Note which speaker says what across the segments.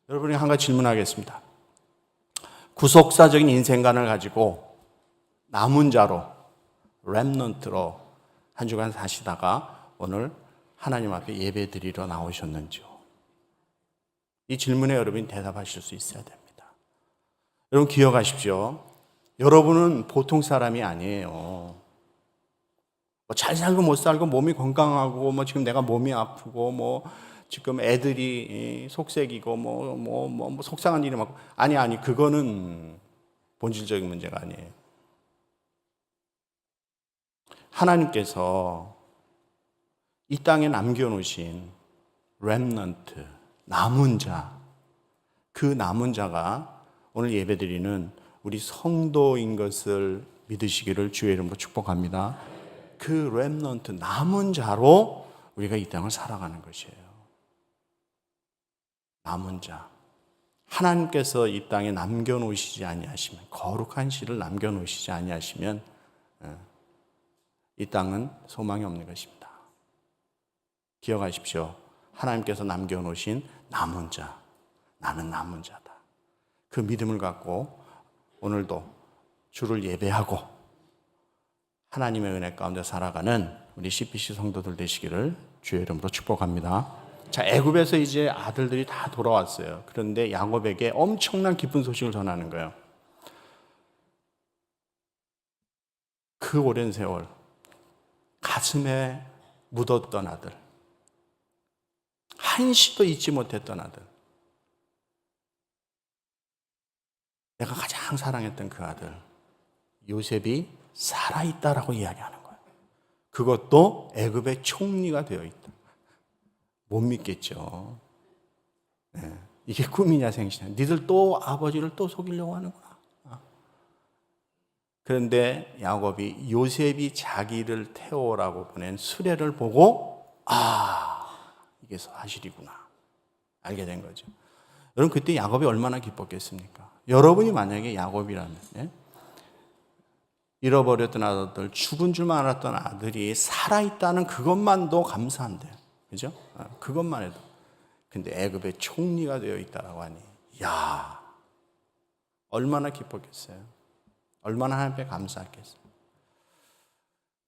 Speaker 1: 여러분이 한 가지 질문하겠습니다. 구속사적인 인생관을 가지고 남은 자로, 렘넌트로 한 주간 사시다가 오늘 하나님 앞에 예배 드리러 나오셨는지요? 이 질문에 여러분이 대답하실 수 있어야 됩니다. 여러분 기억하십시오. 여러분은 보통 사람이 아니에요. 잘 살고 못 살고 몸이 건강하고 지금 내가 몸이 아프고 지금 애들이 속색이고 속상한 일이 많고 아니 그거는 본질적인 문제가 아니에요. 하나님께서 이 땅에 남겨놓으신 렘넌트, 남은 자, 그 남은 자가 오늘 예배드리는 우리 성도인 것을 믿으시기를 주의 이름으로 축복합니다. 그 렘넌트, 남은 자로 우리가 이 땅을 살아가는 것이에요. 남은 자. 하나님께서 이 땅에 남겨놓으시지 아니하시면, 거룩한 씨를 남겨놓으시지 아니하시면 이 땅은 소망이 없는 것입니다. 기억하십시오. 하나님께서 남겨놓으신 남은 자, 나는 남은 자다. 그 믿음을 갖고 오늘도 주를 예배하고 하나님의 은혜 가운데 살아가는 우리 CPC 성도들 되시기를 주의 이름으로 축복합니다. 자, 애굽에서 이제 아들들이 다 돌아왔어요. 그런데 야곱에게 엄청난 기쁜 소식을 전하는 거예요. 그 오랜 세월 가슴에 묻었던 아들, 한시도 잊지 못했던 아들, 내가 가장 사랑했던 그 아들 요셉이 살아있다라고 이야기하는 거예요. 그것도 애굽의 총리가 되어 있다. 못 믿겠죠. 네. 이게 꿈이냐 생시냐. 니들 또 아버지를 또 속이려고 하는구나. 그런데 야곱이 요셉이 자기를 태우라고 보낸 수레를 보고 이게 사실이구나 알게 된 거죠. 여러분 그때 야곱이 얼마나 기뻤겠습니까? 여러분이 만약에 야곱이라면 잃어버렸던 아들, 죽은 줄만 알았던 아들이 살아있다는 그것만도 감사한데요. 그죠? 그것만 해도. 근데 애굽의 총리가 되어 있다라고 하니, 야, 얼마나 기뻤겠어요? 얼마나 하나님께 감사했겠어요?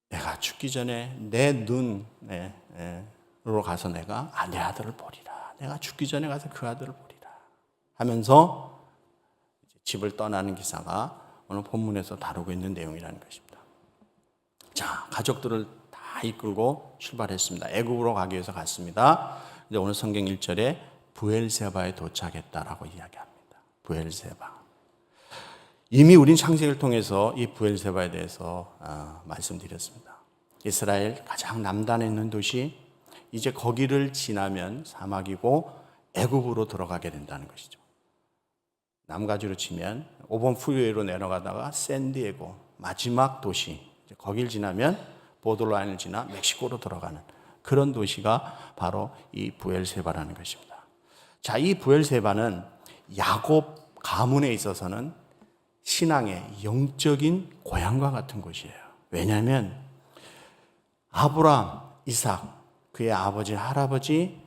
Speaker 1: 내가 죽기 전에 내 눈으로 가서 내가 내 아들을 보리라. 내가 죽기 전에 가서 그 아들을 보리라. 하면서 집을 떠나는 기사가 오늘 본문에서 다루고 있는 내용이라는 것입니다. 자, 가족들을 다 이끌고 출발했습니다. 애굽으로 가기 위해서 갔습니다. 이제 오늘 성경 1절에 브엘세바에 도착했다라고 이야기합니다. 브엘세바. 이미 우린 창세기를 통해서 이 브엘세바에 대해서 말씀드렸습니다. 이스라엘 가장 남단에 있는 도시, 이제 거기를 지나면 사막이고 애굽으로 들어가게 된다는 것이죠. 남가주로 치면 오번 프리웨이로 내려가다가 샌디에고 마지막 도시, 거길 지나면 보더라인을 지나 멕시코로 들어가는 그런 도시가 바로 이 브엘세바라는 것입니다. 자, 이 브엘세바는 야곱 가문에 있어서는 신앙의 영적인 고향과 같은 곳이에요. 왜냐하면 아브라함, 이삭, 그의 아버지, 할아버지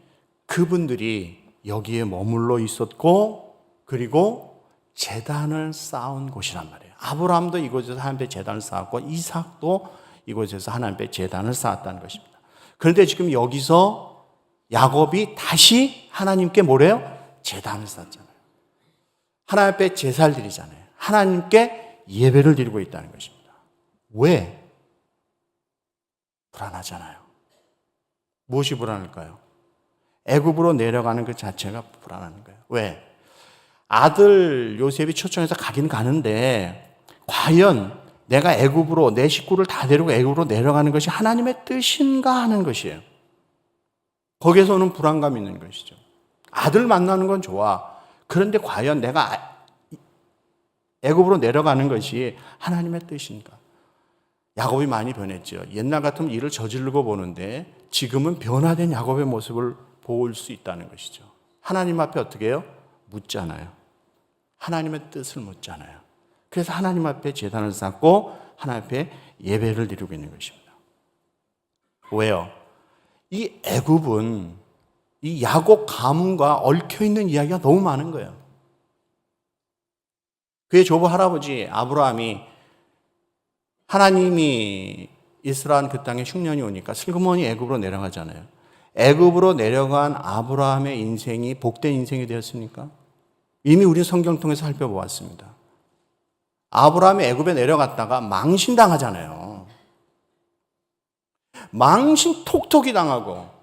Speaker 1: 그분들이 여기에 머물러 있었고 그리고 제단을 쌓은 곳이란 말이에요. 아브라함도 이곳에서 하나님께 제단을 쌓았고 이삭도 이곳에서 하나님께 제단을 쌓았다는 것입니다. 그런데 지금 여기서 야곱이 다시 하나님께 뭐래요? 제단을 쌓잖아요. 하나님 앞에 제사를 드리잖아요. 하나님께 예배를 드리고 있다는 것입니다. 왜? 불안하잖아요. 무엇이 불안할까요? 애굽으로 내려가는 그 자체가 불안한 거예요. 왜? 아들 요셉이 초청해서 가긴 가는데 과연 내가 애굽으로 내 식구를 다 데리고 애굽으로 내려가는 것이 하나님의 뜻인가 하는 것이에요. 거기에서 오는 불안감이 있는 것이죠. 아들 만나는 건 좋아. 그런데 과연 내가 애굽으로 내려가는 것이 하나님의 뜻인가? 야곱이 많이 변했죠. 옛날 같으면 일을 저지르고 보는데 지금은 변화된 야곱의 모습을 볼 수 있다는 것이죠. 하나님 앞에 어떻게 해요? 묻잖아요. 하나님의 뜻을 묻잖아요. 그래서 하나님 앞에 제단을 쌓고 하나님 앞에 예배를 드리고 있는 것입니다. 왜요? 이 애굽은 이 야곱 가문과 얽혀 있는 이야기가 너무 많은 거예요. 그의 조부 할아버지 아브라함이 하나님이 이스라엘 그 땅에 흉년이 오니까 슬그머니 애굽으로 내려가잖아요. 애굽으로 내려간 아브라함의 인생이 복된 인생이 되었습니까? 이미 우리 성경 통해서 살펴보았습니다. 아브라함이 애굽에 내려갔다가 망신당하잖아요. 망신 톡톡이 당하고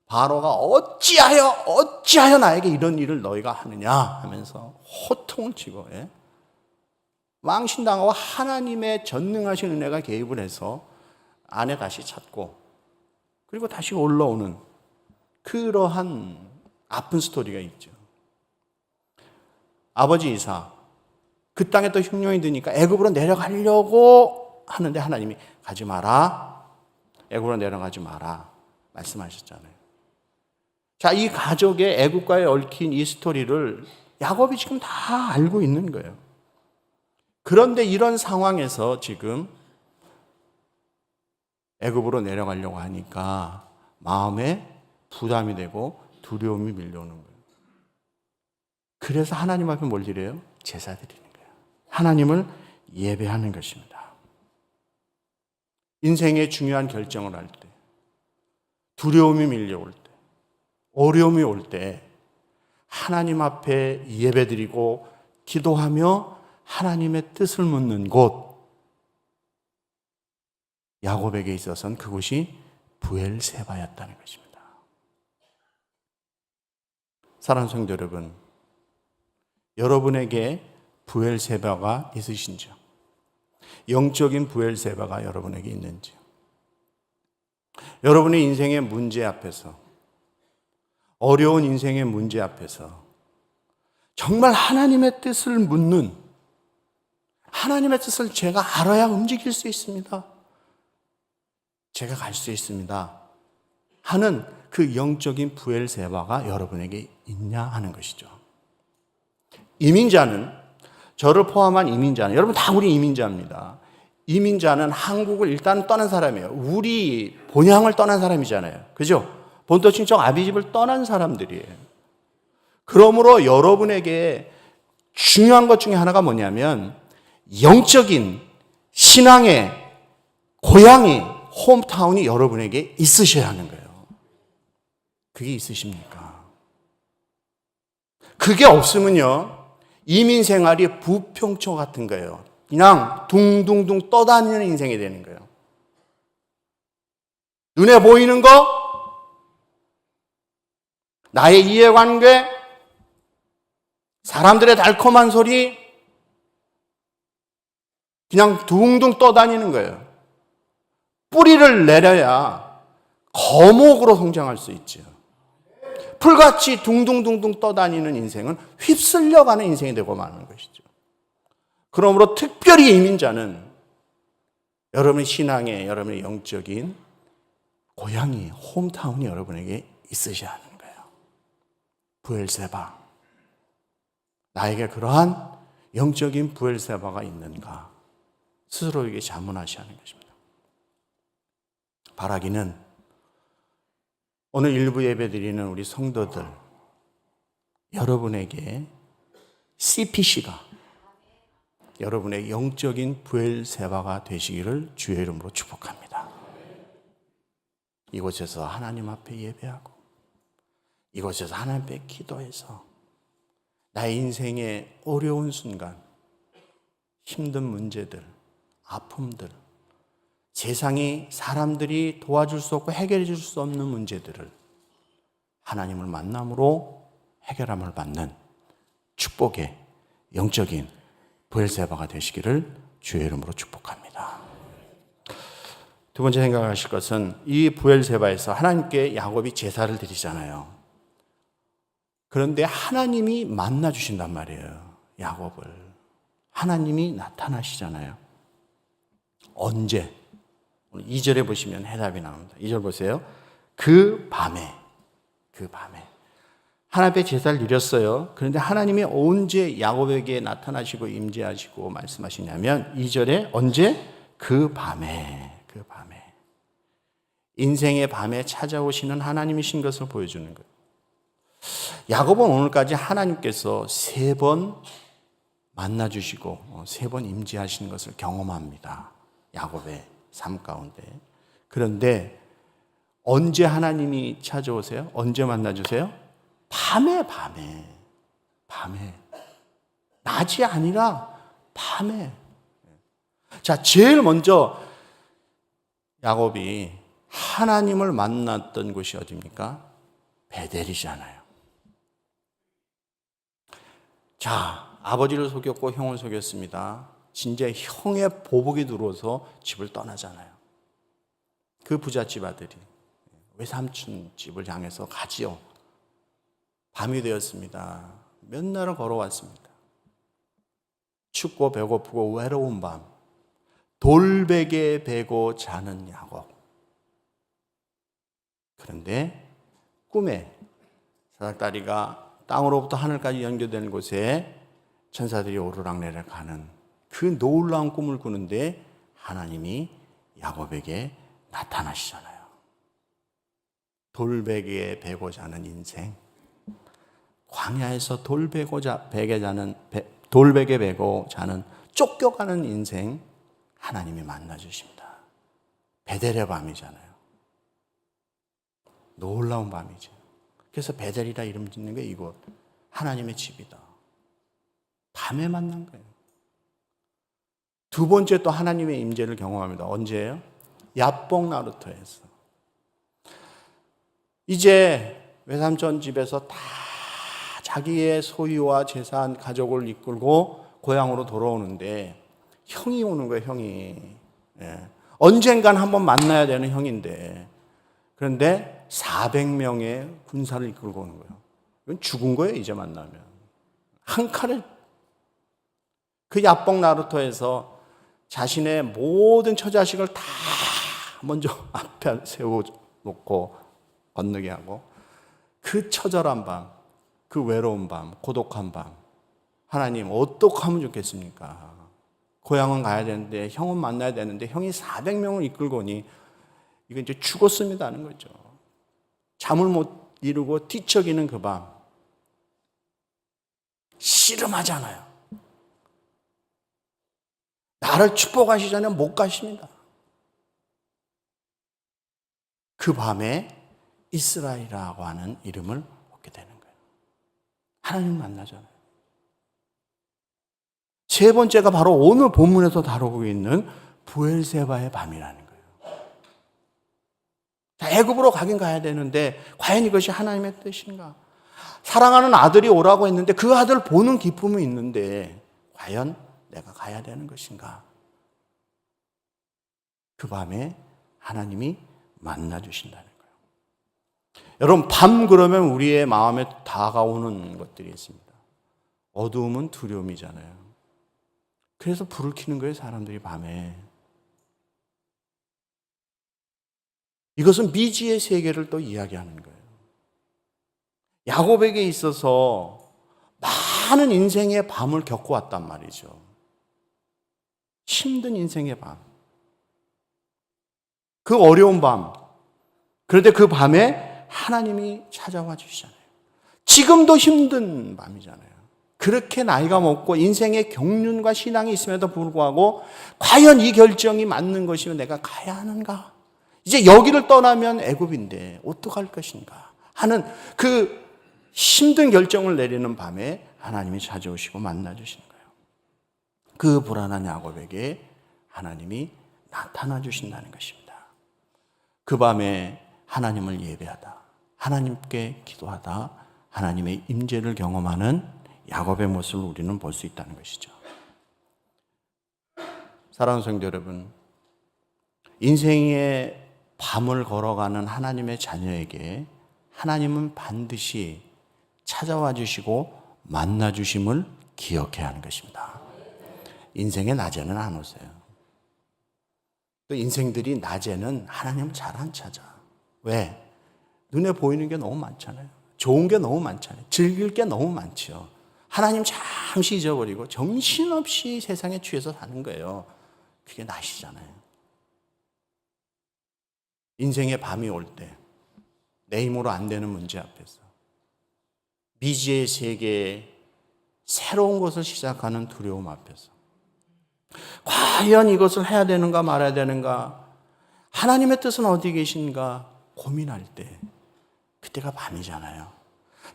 Speaker 1: 바로가 어찌하여 나에게 이런 일을 너희가 하느냐 하면서 호통을 치고 망신당하고 하나님의 전능하신 은혜가 개입을 해서 아내 다시 찾고 그리고 다시 올라오는 그러한 아픈 스토리가 있죠. 아버지 이삭 그 땅에 또 흉년이 드니까 애굽으로 내려가려고 하는데 하나님이 가지 마라. 애굽으로 내려가지 마라 말씀하셨잖아요. 자, 이 가족의 애굽과에 얽힌 이 스토리를 야곱이 지금 다 알고 있는 거예요. 그런데 이런 상황에서 지금 애굽으로 내려가려고 하니까 마음에 부담이 되고 두려움이 밀려오는 거예요. 그래서 하나님 앞에 뭘 드려요? 제사 드리는 거예요. 하나님을 예배하는 것입니다. 인생의 중요한 결정을 할 때, 두려움이 밀려올 때, 어려움이 올 때 하나님 앞에 예배드리고 기도하며 하나님의 뜻을 묻는 곳, 야곱에게 있어서는 그곳이 브엘세바였다는 것입니다. 사랑하는 성도 여러분, 여러분에게 브엘세바가 있으신지요? 영적인 브엘세바가 여러분에게 있는지요? 여러분의 인생의 문제 앞에서, 어려운 인생의 문제 앞에서 정말 하나님의 뜻을 묻는, 하나님의 뜻을 제가 알아야 움직일 수 있습니다, 제가 갈 수 있습니다 하는 그 영적인 브엘세바가 여러분에게 있냐 하는 것이죠. 이민자는, 저를 포함한 이민자는, 여러분 다 우리 이민자입니다. 이민자는 한국을 일단 떠난 사람이에요. 우리 본향을 떠난 사람이잖아요. 그죠? 본토 친척 아비집을 떠난 사람들이에요. 그러므로 여러분에게 중요한 것 중에 하나가 뭐냐면 영적인 신앙의 고향이, 홈타운이 여러분에게 있으셔야 하는 거예요. 그게 있으십니까? 그게 없으면요, 이민 생활이 부평초 같은 거예요. 그냥 둥둥둥 떠다니는 인생이 되는 거예요. 눈에 보이는 거, 나의 이해관계, 사람들의 달콤한 소리, 그냥 둥둥 떠다니는 거예요. 뿌리를 내려야 거목으로 성장할 수 있죠. 풀같이 둥둥둥둥 떠다니는 인생은 휩쓸려가는 인생이 되고 마는 것이죠. 그러므로 특별히 이민자는 여러분의 신앙에, 여러분의 영적인 고향이, 홈타운이 여러분에게 있으셔야 하는 거예요. 브엘세바, 나에게 그러한 영적인 브엘세바가 있는가 스스로에게 자문하셔야 하는 것입니다. 바라기는 오늘 일부 예배 드리는 우리 성도들, 여러분에게 CPC가, 여러분의 영적인 브엘세바가 되시기를 주의 이름으로 축복합니다. 이곳에서 하나님 앞에 예배하고, 이곳에서 하나님 앞에 기도해서 나의 인생의 어려운 순간, 힘든 문제들, 아픔들, 세상이, 사람들이 도와줄 수 없고 해결해 줄 수 없는 문제들을 하나님을 만남으로 해결함을 받는 축복의 영적인 브엘세바가 되시기를 주의 이름으로 축복합니다. 두 번째 생각하실 것은, 이 브엘세바에서 하나님께 야곱이 제사를 드리잖아요. 그런데 하나님이 만나 주신단 말이에요. 야곱을 하나님이 나타나시잖아요. 언제? 오늘 2절에 보시면 해답이 나옵니다. 2절 보세요. 그 밤에 하나님 앞에 제사를 드렸어요. 그런데 하나님이 언제 야곱에게 나타나시고 임재하시고 말씀하시냐면 2절에 언제? 그 밤에 인생의 밤에 찾아오시는 하나님이신 것을 보여주는 거예요. 야곱은 오늘까지 하나님께서 3번 만나주시고 3번 임재하시는 것을 경험합니다. 야곱의 삶 가운데. 그런데 언제 하나님이 찾아오세요? 언제 만나주세요? 밤에. 낮이 아니라 밤에. 자, 제일 먼저 야곱이 하나님을 만났던 곳이 어디입니까? 베델이잖아요. 자, 아버지를 속였고 형을 속였습니다. 진짜 형의 보복이 들어와서 집을 떠나잖아요. 그 부잣집 아들이 외삼촌 집을 향해서 가지요. 밤이 되었습니다. 몇 날을 걸어왔습니다. 춥고 배고프고 외로운 밤, 돌베개 베고 자는 야곱. 그런데 꿈에 사닥다리가 땅으로부터 하늘까지 연결되는 곳에 천사들이 오르락내리락 가는 그 놀라운 꿈을 꾸는데 하나님이 야곱에게 나타나시잖아요. 돌베개에 베고 자는 인생, 광야에서 돌베개 베고 자는 쫓겨가는 인생, 하나님이 만나주십니다. 베델의 밤이잖아요. 놀라운 밤이죠. 그래서 베델이라 이름 짓는 게 이곳, 하나님의 집이다. 밤에 만난 거예요. 두 번째 또 하나님의 임재를 경험합니다. 언제예요? 야복 나루터에서. 이제 외삼촌 집에서 다 자기의 소유와 재산, 가족을 이끌고 고향으로 돌아오는데 형이 오는 거예요, 형이. 예. 언젠간 한번 만나야 되는 형인데, 그런데 400명의 군사를 이끌고 오는 거예요. 이건 죽은 거예요, 이제 만나면. 한 칼에 그 야복 나루터에서 자신의 모든 처자식을 다 먼저 앞에 세워놓고 건너게 하고, 그 처절한 밤, 그 외로운 밤, 고독한 밤, 하나님 어떻게 하면 좋겠습니까? 고향은 가야 되는데, 형은 만나야 되는데, 형이 400명을 이끌고 오니 이거 이제 죽었습니다 하는 거죠. 잠을 못 이루고 뒤척이는 그 밤, 씨름하잖아요. 나를 축복하시기 전에 못 가십니다. 그 밤에 이스라엘이라고 하는 이름을 얻게 되는 거예요. 하나님 만나잖아요. 세 번째가 바로 오늘 본문에서 다루고 있는 부엘세바의 밤이라는 거예요. 자, 애굽으로 가긴 가야 되는데 과연 이것이 하나님의 뜻인가? 사랑하는 아들이 오라고 했는데 그 아들 보는 기쁨은 있는데 과연 내가 가야 되는 것인가? 그 밤에 하나님이 만나주신다는 거예요. 여러분, 밤 그러면 우리의 마음에 다가오는 것들이 있습니다. 어두움은 두려움이잖아요. 그래서 불을 켜는 거예요, 사람들이 밤에. 이것은 미지의 세계를 또 이야기하는 거예요. 야곱에게 있어서 많은 인생의 밤을 겪어왔단 말이죠. 힘든 인생의 밤. 그 어려운 밤. 그런데 그 밤에 하나님이 찾아와 주시잖아요. 지금도 힘든 밤이잖아요. 그렇게 나이가 먹고 인생의 경륜과 신앙이 있음에도 불구하고 과연 이 결정이 맞는 것이면 내가 가야 하는가? 이제 여기를 떠나면 애굽인데 어떡할 것인가 하는 그 힘든 결정을 내리는 밤에 하나님이 찾아오시고 만나주시는 거예요. 그 불안한 야곱에게 하나님이 나타나 주신다는 것입니다. 그 밤에 하나님을 예배하다, 하나님께 기도하다, 하나님의 임재를 경험하는 야곱의 모습을 우리는 볼 수 있다는 것이죠. 사랑하는 성도 여러분, 인생의 밤을 걸어가는 하나님의 자녀에게 하나님은 반드시 찾아와 주시고 만나 주심을 기억해야 하는 것입니다. 인생의 낮에는 안 오세요. 또 인생들이 낮에는 하나님을 잘 안 찾아. 왜? 눈에 보이는 게 너무 많잖아요. 좋은 게 너무 많잖아요. 즐길 게 너무 많죠. 하나님 잠시 잊어버리고 정신없이 세상에 취해서 사는 거예요. 그게 낮이잖아요. 인생의 밤이 올 때, 내 힘으로 안 되는 문제 앞에서 미지의 세계에 새로운 것을 시작하는 두려움 앞에서 과연 이것을 해야 되는가 말아야 되는가, 하나님의 뜻은 어디 계신가 고민할 때, 그때가 밤이잖아요.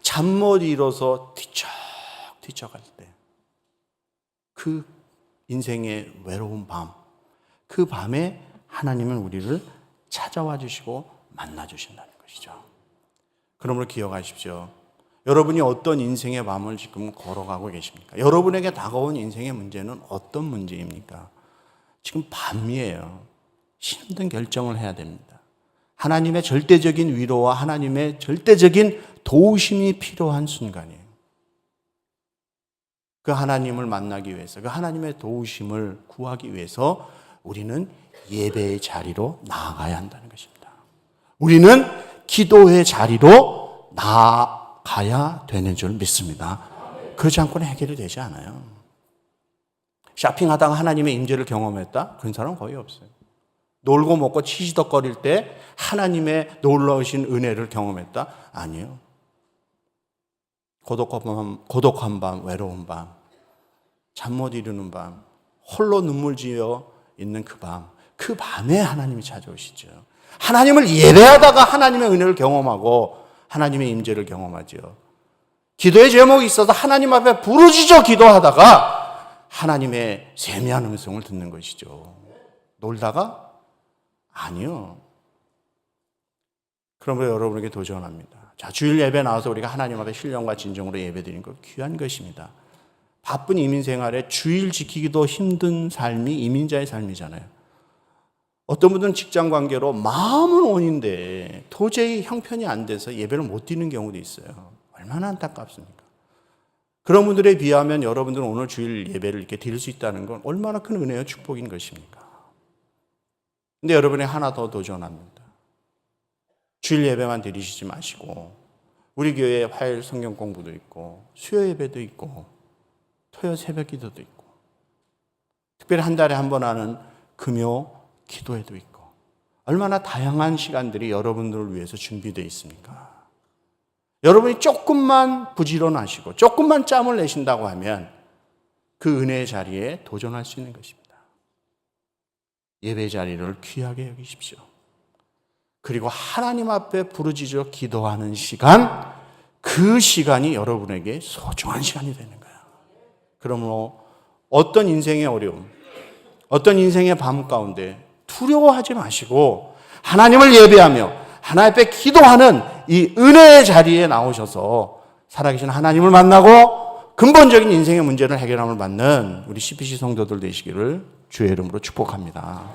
Speaker 1: 잠 못 이뤄서 뒤척뒤척할 때, 그 인생의 외로운 밤, 그 밤에 하나님은 우리를 찾아와 주시고 만나 주신다는 것이죠. 그러므로 기억하십시오. 여러분이 어떤 인생의 밤을 지금 걸어가고 계십니까? 여러분에게 다가온 인생의 문제는 어떤 문제입니까? 지금 밤이에요. 힘든 결정을 해야 됩니다. 하나님의 절대적인 위로와 하나님의 절대적인 도우심이 필요한 순간이에요. 그 하나님을 만나기 위해서, 그 하나님의 도우심을 구하기 위해서 우리는 예배의 자리로 나아가야 한다는 것입니다. 우리는 기도의 자리로 나아가야 되는 줄 믿습니다. 그렇지 않고는 해결이 되지 않아요. 쇼핑하다가 하나님의 임재를 경험했다? 그런 사람은 거의 없어요. 놀고 먹고 치시덕거릴 때 하나님의 놀라우신 은혜를 경험했다? 아니에요. 고독한 밤, 외로운 밤, 잠 못 이루는 밤, 홀로 눈물 지어 있는 그 밤, 그 밤에 하나님이 찾아오시죠. 하나님을 예배하다가 하나님의 은혜를 경험하고 하나님의 임재를 경험하죠. 기도의 제목이 있어서 하나님 앞에 부르짖어 기도하다가 하나님의 세미한 음성을 듣는 것이죠. 놀다가? 아니요. 그러므로 여러분에게 도전합니다. 자, 주일 예배 나와서 우리가 하나님 앞에 신령과 진정으로 예배드리는 것 귀한 것입니다. 바쁜 이민 생활에 주일 지키기도 힘든 삶이 이민자의 삶이잖아요. 어떤 분들은 직장 관계로 마음은 온인데 도저히 형편이 안 돼서 예배를 못 드리는 경우도 있어요. 얼마나 안타깝습니까? 그런 분들에 비하면 여러분들은 오늘 주일 예배를 이렇게 드릴 수 있다는 건 얼마나 큰 은혜와 축복인 것입니까? 근데 여러분이 하나 더 도전합니다. 주일 예배만 드리시지 마시고 우리 교회에 화요일 성경 공부도 있고 수요 예배도 있고 토요 새벽 기도도 있고 특별히 한 달에 한 번 하는 금요 기도회도 있고 얼마나 다양한 시간들이 여러분들을 위해서 준비되어 있습니까? 여러분이 조금만 부지런하시고 조금만 짬을 내신다고 하면 그 은혜의 자리에 도전할 수 있는 것입니다. 예배 자리를 귀하게 여기십시오. 그리고 하나님 앞에 부르짖어 기도하는 시간, 그 시간이 여러분에게 소중한 시간이 되는 거예요. 그러므로 어떤 인생의 어려움, 어떤 인생의 밤 가운데 두려워하지 마시고 하나님을 예배하며 하나님 앞에 기도하는 이 은혜의 자리에 나오셔서 살아계신 하나님을 만나고 근본적인 인생의 문제를 해결함을 받는 우리 CPC 성도들 되시기를 주의 이름으로 축복합니다.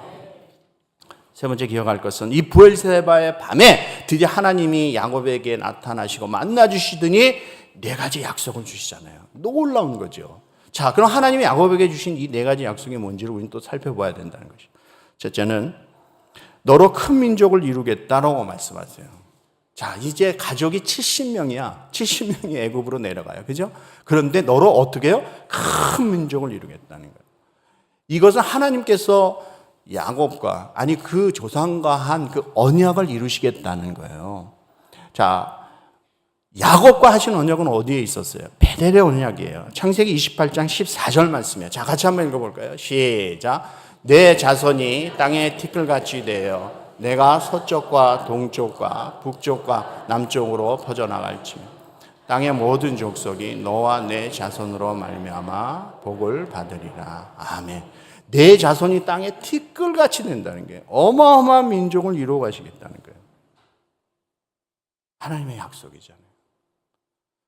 Speaker 1: 세 번째 기억할 것은 이 부엘세바의 밤에 드디어 하나님이 야곱에게 나타나시고 만나주시더니 네 가지 약속을 주시잖아요. 놀라운 거죠. 자, 그럼 하나님이 야곱에게 주신 이 네 가지 약속이 뭔지를 우리는 또 살펴봐야 된다는 것이죠. 첫째는 너로 큰 민족을 이루겠다라고 말씀하세요. 자, 이제 가족이 70명이야. 70명이 애굽으로 내려가요. 그죠? 그런데 너로 어떻게 해요? 큰 민족을 이루겠다는 거예요. 이것은 하나님께서 야곱과 아니 그 조상과 한 그 언약을 이루시겠다는 거예요. 자, 야곱과 하신 언약은 어디에 있었어요? 베델의 언약이에요. 창세기 28장 14절 말씀이에요. 자, 같이 한번 읽어볼까요? 시작. 내 자손이 땅에 티끌같이 되어 내가 서쪽과 동쪽과 북쪽과 남쪽으로 퍼져나갈지며 땅의 모든 족속이 너와 내 자손으로 말미암아 복을 받으리라. 아멘. 내 자손이 땅에 티끌같이 된다는 게 어마어마한 민족을 이루어 가시겠다는 거예요. 하나님의 약속이잖아요.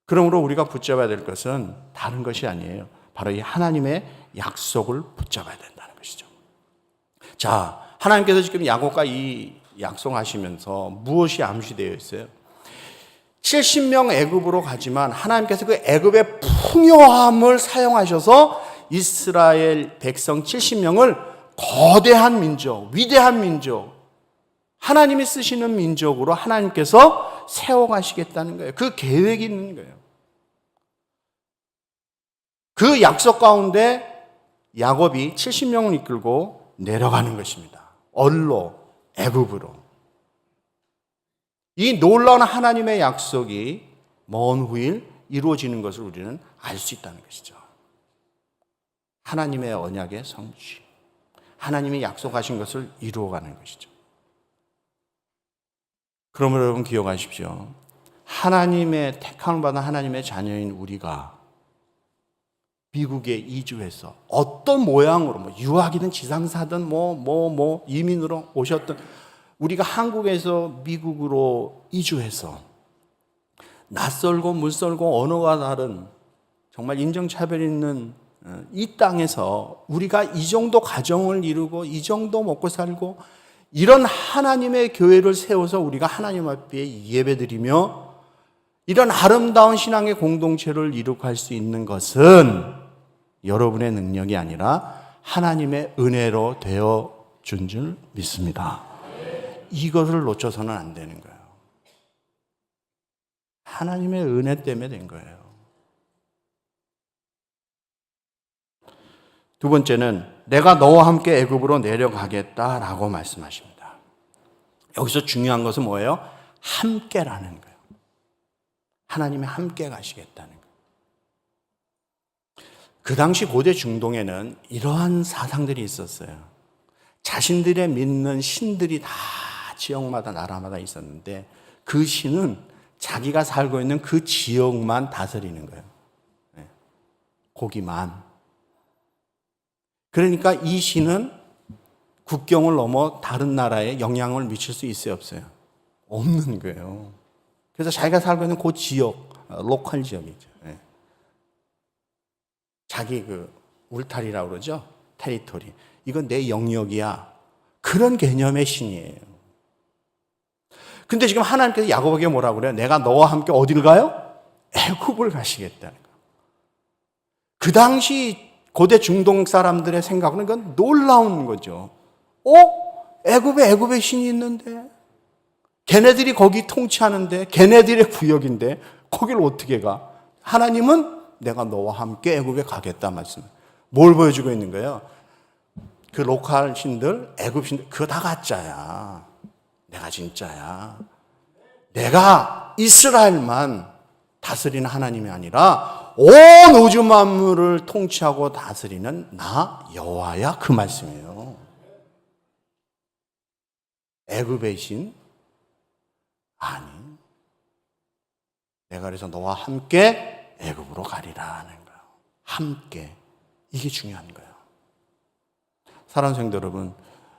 Speaker 1: 그러므로 우리가 붙잡아야 될 것은 다른 것이 아니에요. 바로 이 하나님의 약속을 붙잡아야 된다는 것이죠. 자, 하나님께서 지금 야곱과 이 약속하시면서 무엇이 암시되어 있어요? 70명 애굽으로 가지만 하나님께서 그 애굽의 풍요함을 사용하셔서 이스라엘 백성 70명을 거대한 민족, 위대한 민족, 하나님이 쓰시는 민족으로 하나님께서 세워가시겠다는 거예요. 그 계획이 있는 거예요. 그 약속 가운데 야곱이 70명을 이끌고 내려가는 것입니다. 얼로, 애굽으로. 이 놀라운 하나님의 약속이 먼 후일 이루어지는 것을 우리는 알 수 있다는 것이죠. 하나님의 언약의 성취, 하나님이 약속하신 것을 이루어가는 것이죠. 그러므로 여러분 기억하십시오. 하나님의 택함을 받은 하나님의 자녀인 우리가 미국에 이주해서 어떤 모양으로 유학이든 지상사든 이민으로 오셨던 우리가 한국에서 미국으로 이주해서 낯설고 물설고 언어가 다른 정말 인종차별 있는 이 땅에서 우리가 이 정도 가정을 이루고 이 정도 먹고 살고 이런 하나님의 교회를 세워서 우리가 하나님 앞에 예배드리며 이런 아름다운 신앙의 공동체를 이룩할 수 있는 것은 여러분의 능력이 아니라 하나님의 은혜로 되어 준 줄 믿습니다. 이것을 놓쳐서는 안 되는 거예요. 하나님의 은혜 때문에 된 거예요. 두 번째는 내가 너와 함께 애굽으로 내려가겠다라고 말씀하십니다. 여기서 중요한 것은 뭐예요? 함께라는 거예요. 하나님이 함께 가시겠다는 거예요. 그 당시 고대 중동에는 이러한 사상들이 있었어요. 자신들의 믿는 신들이 다 지역마다 나라마다 있었는데 그 신은 자기가 살고 있는 그 지역만 다스리는 거예요. 거기만. 그러니까 이 신은 국경을 넘어 다른 나라에 영향을 미칠 수 있어요, 없어요? 없는 거예요. 그래서 자기가 살고 있는 그 지역, 로컬 지역이죠. 자기 울타리라고 그러죠? 테리토리. 이건 내 영역이야. 그런 개념의 신이에요. 근데 지금 하나님께서 야곱에게 뭐라고 그래요? 내가 너와 함께 어디를 가요? 애굽을 가시겠다는 거예요. 그 당시 고대 중동 사람들의 생각은 그건 놀라운 거죠. 애굽에 신이 있는데 걔네들이 거기 통치하는데 걔네들의 구역인데 거기를 어떻게 가? 하나님은 내가 너와 함께 애굽에 가겠다 말씀. 뭘 보여주고 있는 거예요? 그 로컬 신들, 애굽 신들 그거 다 가짜야. 내가 진짜야. 내가 이스라엘만 다스리는 하나님이 아니라 온 우주 만물을 통치하고 다스리는 나 여호와야 그 말씀이에요. 애굽의 신? 아니. 내가 그래서 너와 함께 애굽으로 가리라 하는 거예요. 함께. 이게 중요한 거예요. 사랑하는 성도 여러분,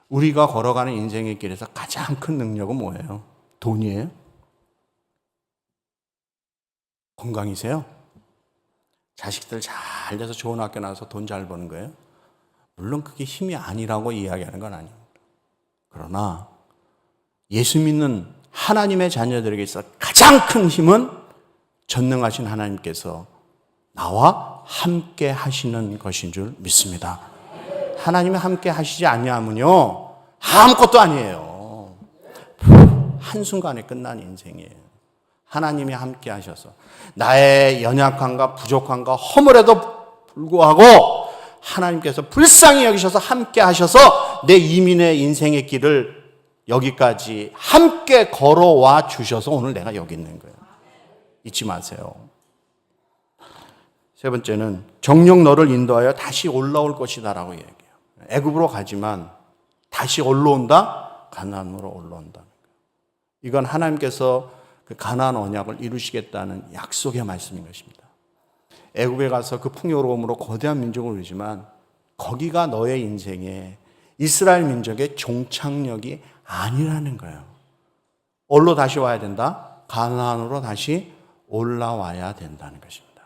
Speaker 1: 우리가 걸어가는 인생의 길에서 가장 큰 능력은 뭐예요? 돈이에요? 건강이세요? 자식들 잘 돼서 좋은 학교 나와서 돈 잘 버는 거예요? 물론 그게 힘이 아니라고 이야기하는 건 아닙니다. 그러나 예수 믿는 하나님의 자녀들에게 있어 가장 큰 힘은 전능하신 하나님께서 나와 함께 하시는 것인 줄 믿습니다. 하나님이 함께 하시지 아니하면요 아무것도 아니에요. 한순간에 끝난 인생이에요. 하나님이 함께 하셔서 나의 연약함과 부족함과 허물에도 불구하고 하나님께서 불쌍히 여기셔서 함께 하셔서 내 이민의 인생의 길을 여기까지 함께 걸어와 주셔서 오늘 내가 여기 있는 거예요. 잊지 마세요. 세 번째는 정녕 너를 인도하여 다시 올라올 것이다라고 얘기해요. 애굽으로 가지만 다시 올라온다? 가나안으로 올라온다는 거예요. 이건 하나님께서 그 가나안 언약을 이루시겠다는 약속의 말씀인 것입니다. 애굽에 가서 그 풍요로움으로 거대한 민족을 이루지만 거기가 너의 인생에 이스라엘 민족의 종착역이 아니라는 거예요. 어디로 다시 와야 된다? 가나안으로 다시 올라와야 된다는 것입니다.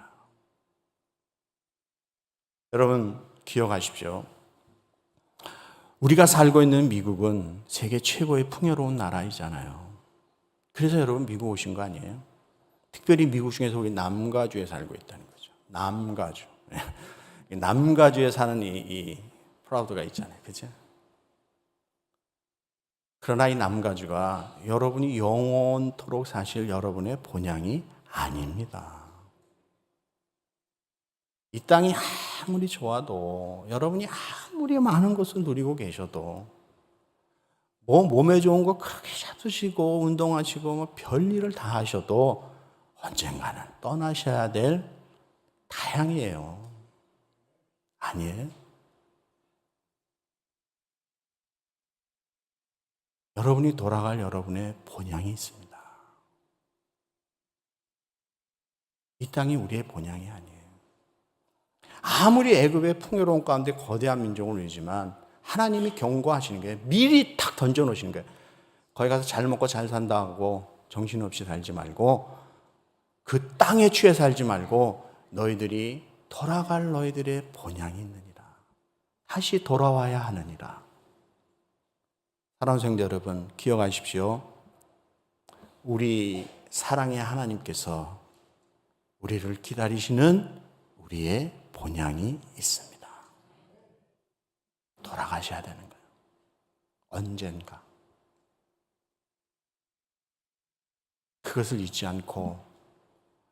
Speaker 1: 여러분 기억하십시오. 우리가 살고 있는 미국은 세계 최고의 풍요로운 나라이잖아요. 그래서 여러분 미국 오신 거 아니에요? 특별히 미국 중에서 우리 남가주에 살고 있다는 거죠. 남가주. 남가주에 사는 이 프라우드가 있잖아요. 그죠? 그러나 이 남가주가 여러분이 영원토록 사실 여러분의 본향이 아닙니다. 이 땅이 아무리 좋아도 여러분이 아무리 많은 것을 누리고 계셔도 몸에 좋은 거 그렇게 잡수시고 운동하시고 뭐 별일을 다 하셔도 언젠가는 떠나셔야 될 타향이에요. 아니에요? 여러분이 돌아갈 여러분의 본향이 있습니다. 이 땅이 우리의 본향이 아니에요. 아무리 애굽의 풍요로운 가운데 거대한 민족을 누리지만 하나님이 경고하시는 게 미리 탁 던져놓으시는 거예요. 거기 가서 잘 먹고 잘 산다고 정신없이 살지 말고 그 땅에 취해 살지 말고 너희들이 돌아갈 너희들의 본향이 있느니라. 다시 돌아와야 하느니라. 사랑하는 성도 여러분, 기억하십시오. 우리 사랑의 하나님께서 우리를 기다리시는 우리의 본향이 있습니다. 돌아가셔야 되는 거예요. 언젠가. 그것을 잊지 않고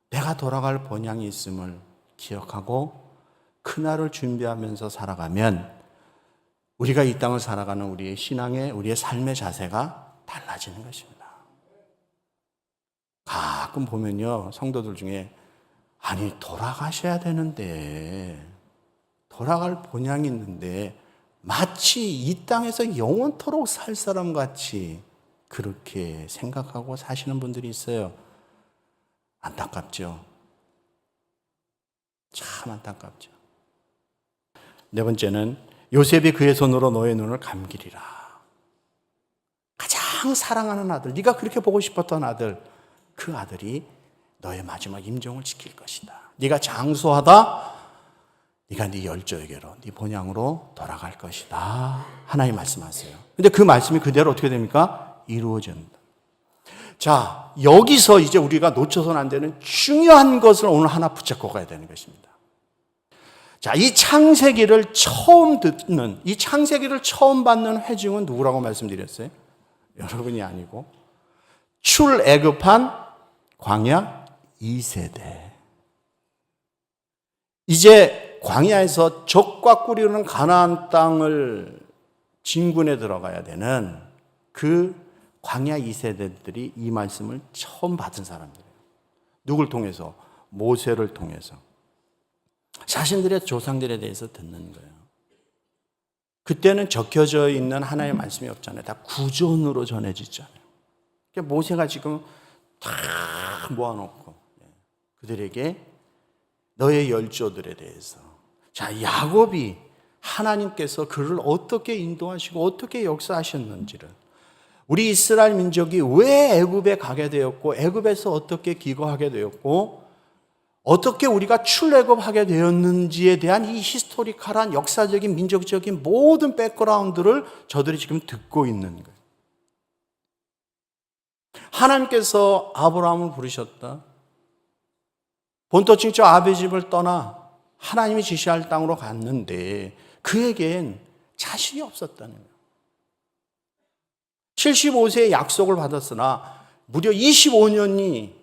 Speaker 1: 내가 돌아갈 본향이 있음을 기억하고 그날을 준비하면서 살아가면 우리가 이 땅을 살아가는 우리의 신앙의, 우리의 삶의 자세가 달라지는 것입니다. 가끔 보면요, 성도들 중에 아니 돌아가셔야 되는데 돌아갈 본향이 있는데 마치 이 땅에서 영원토록 살 사람 같이 그렇게 생각하고 사시는 분들이 있어요. 안타깝죠. 참 안타깝죠. 네 번째는 요셉이 그의 손으로 너의 눈을 감기리라. 가장 사랑하는 아들, 네가 그렇게 보고 싶었던 아들, 그 아들이 너의 마지막 임종을 지킬 것이다. 네가 장수하다 네가 네 열조에게로, 네 본향으로 돌아갈 것이다. 하나님 말씀하세요. 근데 그 말씀이 그대로 어떻게 됩니까? 이루어진다. 자, 여기서 이제 우리가 놓쳐서는 안 되는 중요한 것을 오늘 하나 붙잡고 가야 되는 것입니다. 자, 이 창세기를 처음 듣는, 이 창세기를 처음 받는 회중은 누구라고 말씀드렸어요? 여러분이 아니고 출애굽한 광야 2세대. 이제 광야에서 적과 꿀이 흐르는 가나안 땅을 진군에 들어가야 되는 그 광야 2세대들이 이 말씀을 처음 받은 사람들이에요. 누굴 통해서? 모세를 통해서. 자신들의 조상들에 대해서 듣는 거예요. 그때는 적혀져 있는 하나의 말씀이 없잖아요. 다 구전으로 전해지잖아요. 그러니까 모세가 지금 다 모아놓고 그들에게 너의 열조들에 대해서. 자, 야곱이 하나님께서 그를 어떻게 인도하시고 어떻게 역사하셨는지를, 우리 이스라엘 민족이 왜 애굽에 가게 되었고 애굽에서 어떻게 기거하게 되었고 어떻게 우리가 출애굽하게 되었는지에 대한 이 히스토리컬한 역사적인 민족적인 모든 백그라운드를 저들이 지금 듣고 있는 거예요. 하나님께서 아브라함을 부르셨다. 본토 친척 아비 집을 떠나 하나님이 지시할 땅으로 갔는데 그에겐 자식이 없었다는 거예요. 75세의 약속을 받았으나 무려 25년이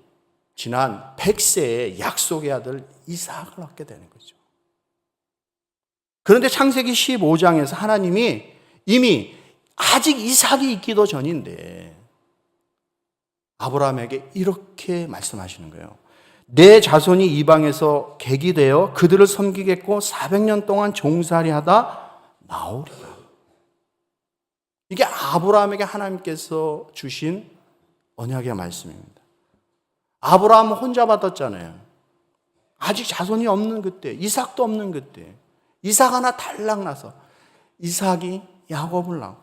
Speaker 1: 지난 100세의 약속의 아들 이삭을 얻게 되는 거죠. 그런데 창세기 15장에서 하나님이 이미 아직 이삭이 있기도 전인데 아브라함에게 이렇게 말씀하시는 거예요. 내 자손이 이방에서 객이 되어 그들을 섬기겠고 400년 동안 종살이하다 나오리라. 이게 아브라함에게 하나님께서 주신 언약의 말씀입니다. 아브라함은 혼자 받았잖아요. 아직 자손이 없는 그때, 이삭도 없는 그때, 이삭 하나 달랑 나서 이삭이 야곱을 낳고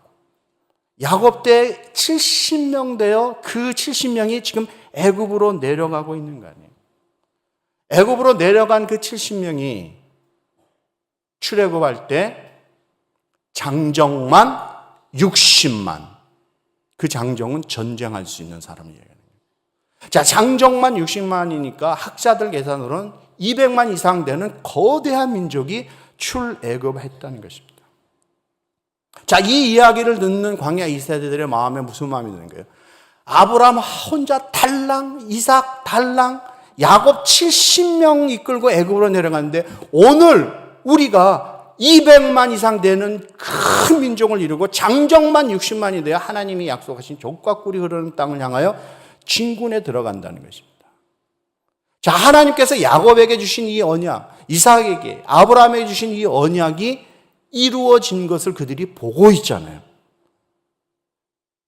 Speaker 1: 야곱 때 70명 되어 그 70명이 지금 애굽으로 내려가고 있는 거 아니에요. 애굽으로 내려간 그 70명이 출애굽할 때 장정만 60만. 그 장정은 전쟁할 수 있는 사람을 얘기하는 거예요. 자, 장정만 60만이니까 학자들 계산으로는 200만 이상 되는 거대한 민족이 출애굽했다는 것입니다. 자, 이 이야기를 듣는 광야 2세대들의 마음에 무슨 마음이 드는 거예요? 아브라함 혼자 달랑, 이삭 달랑, 야곱 70명 이끌고 애굽으로 내려갔는데 오늘 우리가 200만 이상 되는 큰 민족을 이루고 장정만 60만이 되어 하나님이 약속하신 족과 꿀이 흐르는 땅을 향하여 진군에 들어간다는 것입니다. 자, 하나님께서 야곱에게 주신 이 언약, 이삭에게, 아브라함에게 주신 이 언약이 이루어진 것을 그들이 보고 있잖아요.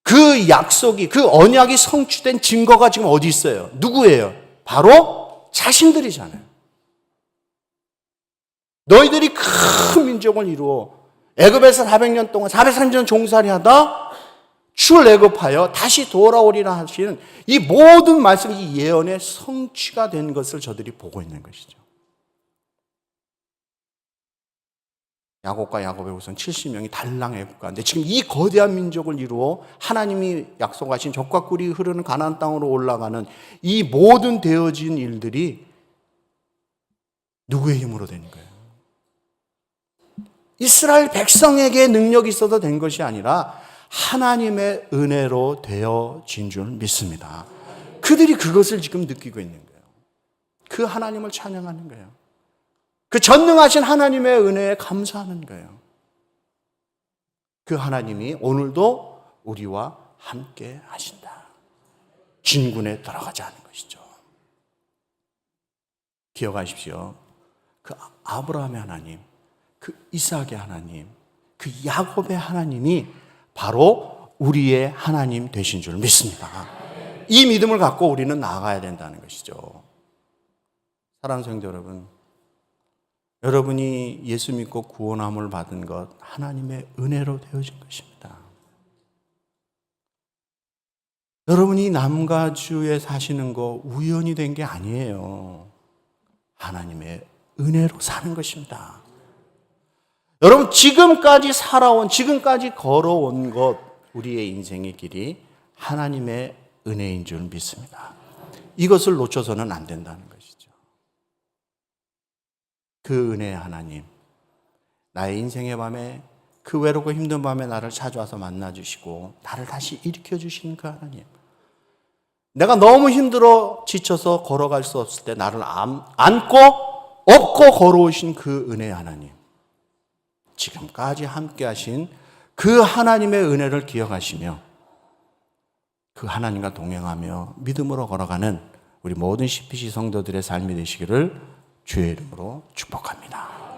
Speaker 1: 그 약속이, 그 언약이 성취된 증거가 지금 어디 있어요? 누구예요? 바로 자신들이잖아요. 너희들이 큰 민족을 이루어 애굽에서 400년 동안 430년 종살이 하다 출애굽하여 다시 돌아오리라 하시는 이 모든 말씀이 이 예언의 성취가 된 것을 저들이 보고 있는 것이죠. 야곱과 야곱의 후손 70명이 달랑 애굽 가는데 지금 이 거대한 민족을 이루어 하나님이 약속하신 젖과 꿀이 흐르는 가나안 땅으로 올라가는 이 모든 되어진 일들이 누구의 힘으로 되는 거예요? 이스라엘 백성에게 능력이 있어서 된 것이 아니라 하나님의 은혜로 되어진 줄 믿습니다. 그들이 그것을 지금 느끼고 있는 거예요. 그 하나님을 찬양하는 거예요. 그 전능하신 하나님의 은혜에 감사하는 거예요. 그 하나님이 오늘도 우리와 함께 하신다. 진군에 들어가자는 것이죠. 기억하십시오. 그 아브라함의 하나님, 그 이삭의 하나님, 그 야곱의 하나님이 바로 우리의 하나님 되신 줄 믿습니다. 이 믿음을 갖고 우리는 나아가야 된다는 것이죠. 사랑하는 성도 여러분, 여러분이 예수 믿고 구원함을 받은 것 하나님의 은혜로 되어진 것입니다. 여러분이 남가주에 사시는 거 우연히 된 게 아니에요. 하나님의 은혜로 사는 것입니다. 여러분, 지금까지 살아온, 지금까지 걸어온 것, 우리의 인생의 길이 하나님의 은혜인 줄 믿습니다. 이것을 놓쳐서는 안 된다는 것이죠. 그 은혜의 하나님, 나의 인생의 밤에, 그 외롭고 힘든 밤에 나를 찾아와서 만나주시고 나를 다시 일으켜주시는 그 하나님, 내가 너무 힘들어 지쳐서 걸어갈 수 없을 때 나를 안고 업고 걸어오신 그 은혜의 하나님, 지금까지 함께 하신 그 하나님의 은혜를 기억하시며 그 하나님과 동행하며 믿음으로 걸어가는 우리 모든 CPC 성도들의 삶이 되시기를 주의 이름으로 축복합니다.